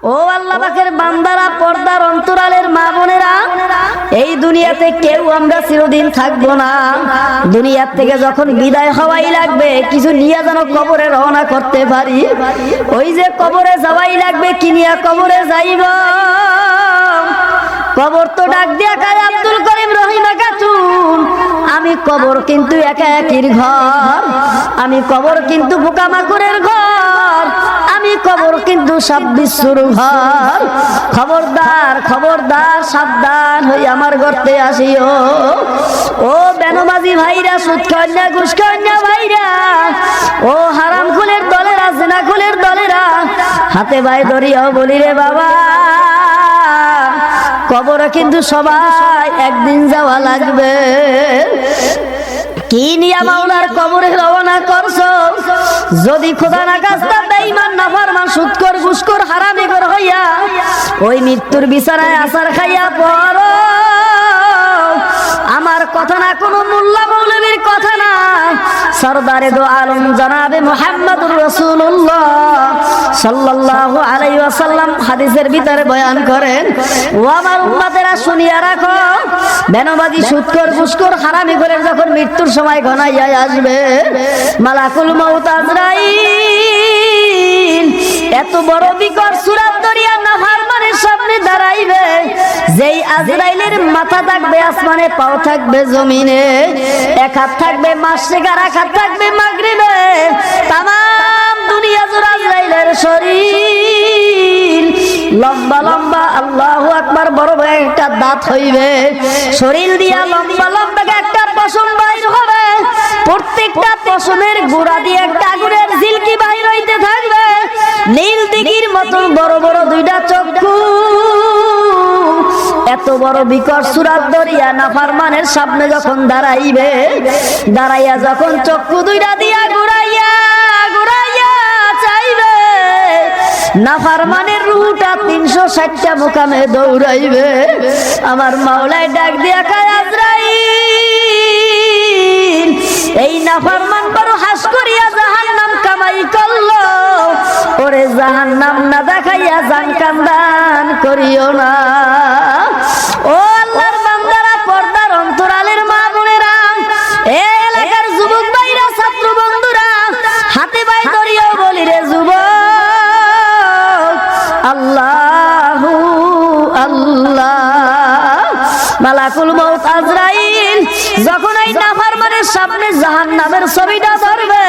ও আল্লাহ পাকের বান্দারা, পর্দার অন্তরালের মা বোনেরা, এই দুনিয়াতে কেউ আমরা চিরদিন থাকবো না। দুনিয়ার থেকে যখন বিদায় হওয়াই লাগবে, কিছু নিয়ে যেন কবরে রওনা করতে পারি। ওই যে কবরে যাওয়াই লাগবে, কি নিয়ে কবরে যাইব? কবর তো ডাক দিয়া কায় আব্দুল করিম রহিমাকাতুন, আমি কবর কিন্তু একা একির ঘর, আমি কবর কিন্তু পোকামাকড়ের ঘর, আমি কবর কিন্তু সব বিশ্বর ঘর। খবরদার খবরদার, সাবধান হই আমার গর্তে আসিও। ও বেনমাজি ভাইরা, সুদ কন্যা ঘুষ কন্যা ভাইরা, ও হারাম খুলের দলেরা, জিনা খুলের দলেরা, হাতে ভাই ধরিয়াও বলি রে বাবা, কবরে কিন্তু সবাই একদিন যাওয়া লাগবে। কি নিয়া মাওলার কবরে রওনা করছো? যদি খোদা না কাজটা বেঈমান নাফরমান সুদখোর ঘুষখোর হারামিখোর হইয়া ওই মৃত্যুর বিছানায় আছাড় খাইয়া পড়ো, আমার কথা না, কোনো মোল্লা মৌলবীর কথা না, সরদারে দো আলম জনাবে মুহাম্মদুর রাসূলুল্লাহ সাল্লাল্লাহু আলাইহি ওয়াসাল্লাম হাদিসের ভিতরে বয়ান করেন। ও আমার উম্মতেরা, শুনিয়া রাখো, বেনবাজি সুদখোর ঘুষখোর হারামিখোরের যখন মৃত্যুর সময় ঘনাইয়া আসবে, মালাকুল মউত আজরাইল এত বড় বিকট সূরা দরিয়া নাফরমানের সামনে দাঁড়াইবে, যেই আজরাইলের মাথা থাকবে আসমানে, পাও থাকবে জমিনে, এক হাত থাকবে মাশরিকে আর এক হাত থাকবে মাগরিবে, তামাম দুনিয়া জুড়ে আজরাইলের শরীর লম্বা লম্বা, আল্লাহু আকবার, বড় বড় একটা দাঁত হইবে, শরীর দিয়া লম্বা লম্বা একটা পশম বাইর হবে, প্রত্যেকটা পশমের গোড়া দিয়ে একটা আগুনের ঝিলকি বাইর হইতে থাকবে, নীল দিঘির মতো বড় বড় দুইটা চক্ষু, এত বড় বিকট সূরাত দরিয়া নাফরমানের সামনে যখন দাঁড়াইবে, দাঁড়াইয়া যখন চক্ষু দুইটা দিয়া ঘুরাইয়া ঘুরাইয়া চাইবে, নাফরমানের রূহটা 360টা মুকামে দৌড়াইবে। আমার মাওলায় ডাক দিয়া কয়, আজরাইল, এই নাফরমান বড় হাস করিয়া জাহান্নাম কামাই করলো, ওরে জাহান্নাম না দেখাইয়া জান কান্দান করিও না। ও আল্লাহর বান্দারা, পর্দার অন্তরালের মা বোনেরা, এই এলাকার যুবক ভাইরা, ছাত্র বন্ধুরা, হাতে ভাই ধরিয়াও বলি রে যুবক, আল্লাহু আল্লাহ, মালাকুল মউত আজরাইল যখন এই নাফরমানের সামনে জাহান্নামের ছবিটা ধরবে,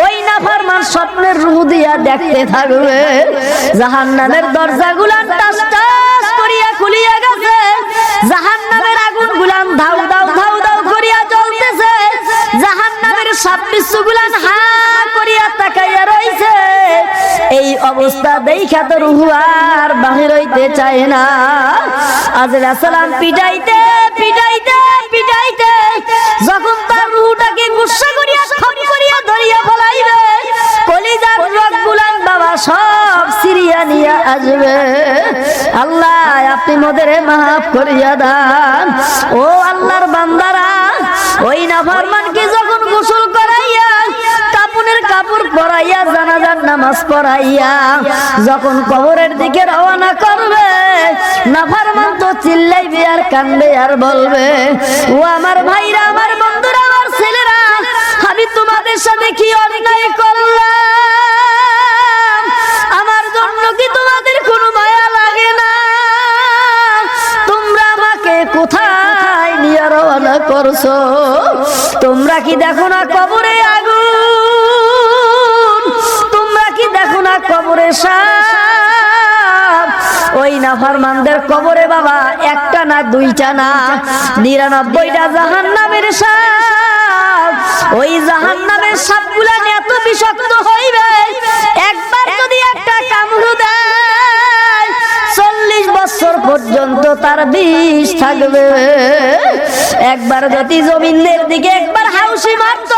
ওই নাফরমান স্বপ্নের রূহ দিয়া দেখতে থাকবে, জাহান্নামের দরজাগুলা টাস টাস করিয়া খুলিয়া গেছে, জাহান্নামের আগুন গুলান ধাউ দাউ ধাউ দাউ করিয়া জ্বলতেছে, জাহান্নামের সাপ বিচ্ছুগুলান হা করিয়া তাকাইয়া রইছে। এই অবস্থা দেখা তো রূহ আর বাহির হইতে চায় না। আজরাইল সালাম পিটাইতে পিটাইতে পিটাইতে যখন তার রূহটাকে গুচ্ছা করিয়া খপ করিয়া ধরিয়া ফলাইবে, কলিজার রগগুলান বাবা সব সিরিয়া নিয়ে আসবে। আল্লাহ, আপনি মোদেরে মাফ করিয়া দান। ও আল্লাহর বান্দারা, ওই নাফরমানকে যখন গোসল করাইয়া, কাপনের কাপড় পরাইয়া, জানাজার নামাজ পড়াইয়া যখন কবরের দিকে রওনা করবে, নাফরমান তো চিল্লাইবে আর কান্দবে আর বলবে, ও আমার ভাইরা, আমার বন্ধুরা, আমার ছেলেরা, আমি তোমাদের সাথে কি অন্যায় করলাম? আমার জন্য কি তোমাদের কোনো মায়া লাগে না? তোমরা আমাকে কোথায় নিয়ে রওনা করছো? তোমরা কি দেখো না কবরে আগুন? তোমরা কি দেখো না কবরে সাপ? ওই নাফরমানদের কবরে বাবা একটা না, দুইটা না, 99টা জাহান্নামের সাপ। ওই জাহান্নামের সাপগুলা এত বিষাক্ত হইবে, একবার যদি একটা কামড় দেয় 40 বছর পর্যন্ত তার বিষ থাকবে। একবার যদি জমিনের দিকে একবার হাউসি মারত,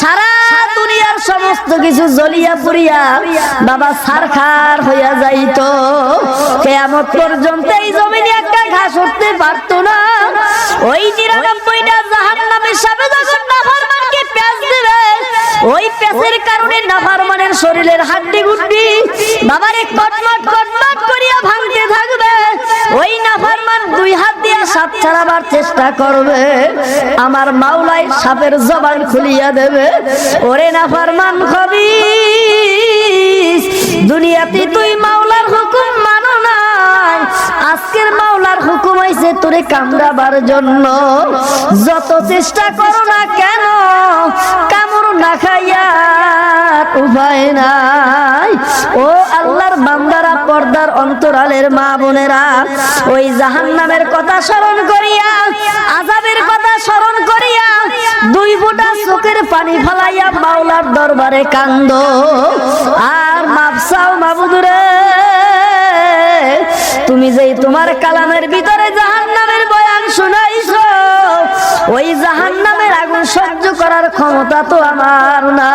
সারা দুনিয়ার সমস্ত কিছু জ্বলিয়া পুড়িয়া বাবা ছারখার হইয়া যাইত। কিয়ামত পর্যন্ত এই জমিনে একটা ঘাস উঠতে পারত না। ওই 99টা জাহান্নামের সাথে যখন নাফরমানকে পেঁচ দিবে, ওই পেঁচের কারণে নাফরমানের শরীরের হাড্ডি গুড্ডি বাবারে কটমট ছাড়াবার চেষ্টা করবে, আমার মাওলাই সাপের জবান খুলিয়া দেবে। ওরে নাফরমান খবিস, দুনিয়াতে তুই মাওলার হুকুম মানো নাই, আজকের মাওলার হুকুম হইছে তোরে কামড়াবার জন্য। যত চেষ্টা করো না কেন, কামড় না খাইয়া উপায় নাই। ও আল্লাহর বান্দারা, পর্দার অন্তরালের মা বোনেরা, ওই জাহান্নামের কথা স্মরণ করিয়া, আযাবের কথা স্মরণ করিয়া দুই ফোঁটা চোখের পানি ফেলাইয়া মাওলার দরবারে কান্দো আর মাফ চাও। মাবুদ রে, তুমি যেই তোমার কালামের ভিতরে জাহান্নামের বয়ান শুনাইছো, ওই জাহান্নামের আগুন সহ্য করার ক্ষমতা তো আমার না।